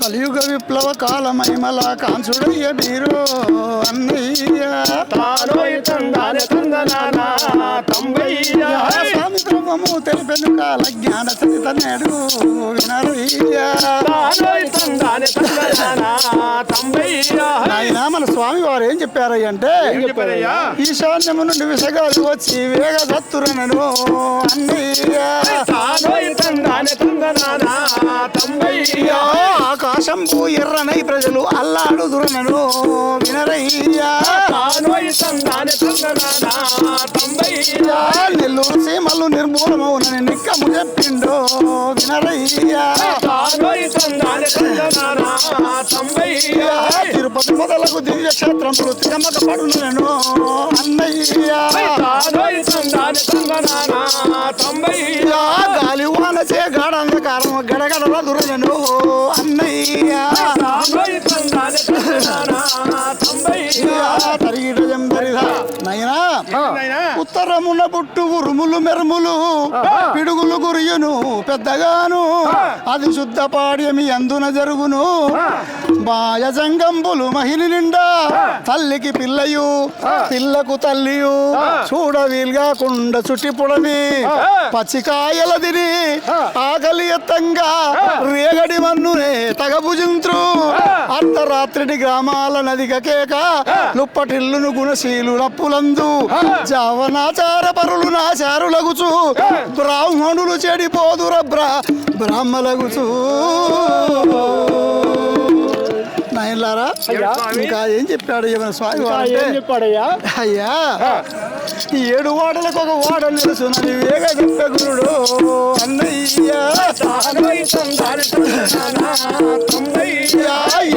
కలియుగ విప్లవ కాల మహిమల కాంచుడయ్య మీరు అన్నయ్య స్వామి బ్రహ్మము తెలిపెను కాల జ్ఞాన సరిత నేడు వినరయ్య ఆయన మన స్వామి వారు ఏం చెప్పారయ్య అంటే ఈశాన్యము నుండి విసగాలు వచ్చి వేగ సత్తురనను అన్నయ్య ఆకాశంపు ఎర్రనై ప్రజలు అల్లాడుదురనను వినరయ్యా నెల్లూరు సీమలు నిర్మూలమవునని నిక్కము చెప్పిండు వినరయ్యా తిరుపతి మొదలకు దివ్య క్షేత్రములు తిరమక పడునను అన్నయ్యా గాలి వానచే గాఢంధకారం గడగడల దురలను అన్నయ్యా ఉత్తరమున పుట్టు ఉరుములు మెరుములు పిడుగులు గురియును పెద్దగాను అది శుద్ధ పాడ్యమి అందున జరుగును మాయజంగంబులు మహిళ నిండా తల్లికి పిల్లయు పిల్లకు తల్లియు చూడ వీలుగాకుండా చుట్టి పొడమి పచ్చికాయల తిని ఆకలి ఎత్తంగా రేగడి మన్నునే తగభుజింత్రు అర్ధరాత్రిని గ్రామాల నదిక కేక లుప్పటిల్లును గుణశీలు నప్పులందు జావనాచార పరులు నాచారులగుచు బ్రాహ్మణులు చెడిపోదుర బ్రాహ్మలగుచు నాయనలారా ఇంకా ఏం చెప్పాడు ఏమైనా స్వామి చెప్పాడయ్యా అయ్యా ఈ 7 వాడలకు ఒక వాడ నిలుసున్నది వేగ చెప్పే గురుడు అన్నయ్యా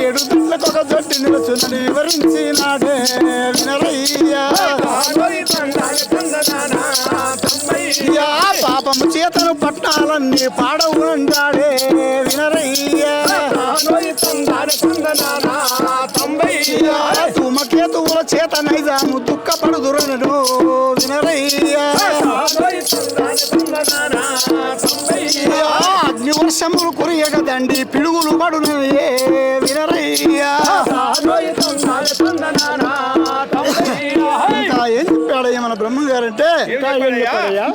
7 దుడ్లకు ఒక జట్టు నిలుచున్నది వివరించి నాడే వినరయ్యా పాపము చేతను పట్టాలన్నీ పాడవు అంటాడే వినరయ్యా తుమకేతువుల చేత నైజాము దుఃఖపడుదురనను వినరయ్యా అగ్నివర్షములు కురియగదండి పిడుగులు పడునయే వినరయ్యా ఇంకా ఏం చెప్పాడయ్యా మన బ్రహ్మ గారంటే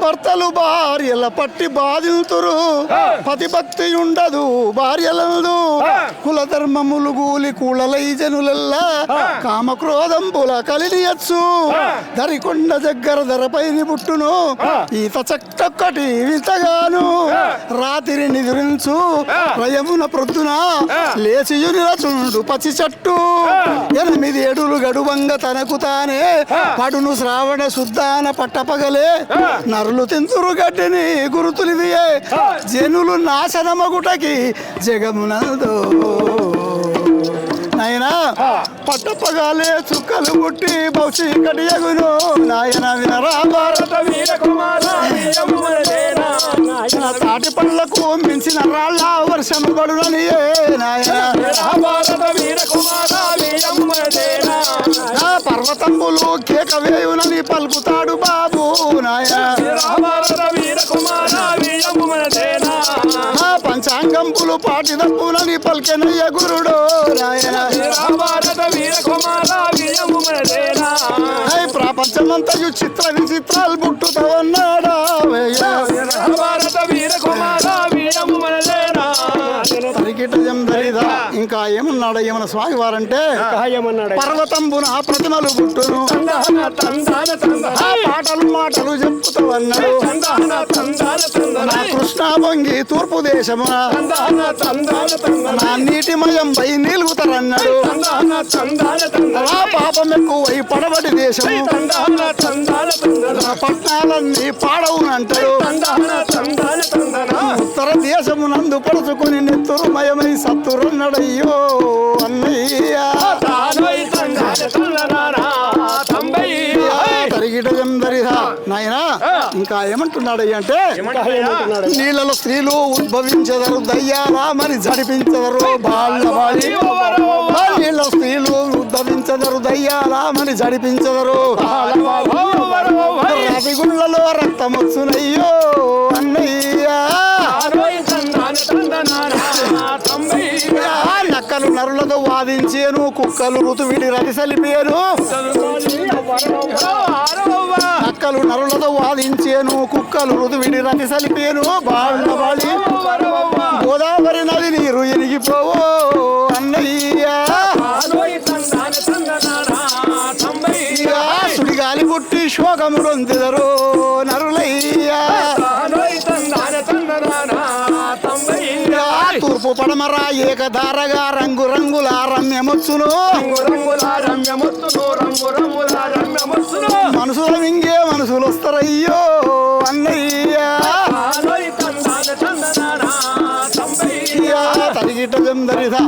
భర్తలు భార్యల పట్టి బాధితురు పతిభక్తి ఉండదు భార్యలందు కుల ధర్మములు గూలి కూళలై జనులల్లా కామక్రోధంబుల కలినియచ్చు ధరికొండ దగ్గర ధరపైని పుట్టును ఈత చక్కటి వింతగాను రాత్రి నిద్రించు రయమున ప్రొద్దున లేచియు నిలచుండు పచ్చి చెట్టు 8 ఏడులు గడువంగ తనకు తానే పడును శ్రావణ శుద్ధాన పట్టపగలే నరులు తింతురు గడ్డిని గురుతులివియే జనులు నాశనమగుటకి జగమునందు నాయనా పట్టపగాలే చుక్కలు పుట్టి భౌషి కడియగును నాయన వినరా భారత వీర తాటి పళ్ళకు మించిన రాళ్ళ వర్షం పడునని నాయన పర్వతంబులు కేక వేయునని పలుకుతాడు బాబు నాయన పంచాంగంపులు పాటి తప్పునని పలికెనయ్య గురుడు నాయన ప్రపంచమంతయు చిత్ర విచిత్రాలు పుట్టుతావన్నాడా ఇంకా ఏమన్నాడు ఏమన్నా స్వామి వారంటే పర్వతంబున ప్రతిమలు పుట్టును పాటలు మాటలు చెప్పుతావన్నాడు నా కృష్ణా బొంగి తూర్పు దేశమున నా నీటిమయం పై నిలుగుతారన్నాడు ఆ పాపం ఎక్కువై పడబడి దేశం పట్నాలన్నీ పాడవునంటాడు ఉత్తర దేశమునందు పడుచుకుని నెత్తురుమయమై సత్తురున్నడయ్యో అన్నయ్యా నాయనా ఇంకా ఏమంటున్నాడయ్య అంటే నీళ్ళలో స్త్రీలు ఉద్భవించదరు దయ్యారామని జడిపించదరు బాళ్ళవాడి నీళ్ళ స్త్రీలు ఉద్భవించదరు దయ్యారామని జడిపించదరు రవిగుళ్ళలో రక్తమొచ్చునయ్యో అన్నయ్యా నక్కలు నరులతో వాదించేను కుక్కలు ఋతువిడి రతి సలిపేను నక్కలు నరులతో వాదించేను కుక్కలు ఋతువిడి రతి సలిపేను బాణబలి గోదావరి నది నీరు ఎరిగిపోవో అన్నయ్య సుడిగాలి పుట్టి శోకమురొందెదరో నరులయ్యా తూర్పు పడమర ఏకధారగా రంగు రంగుల రమ్యమొచ్చును మనసుల మింగే మనసులు వస్తారయ్యో అన్నయ్యా తరిగిట వెందరిదా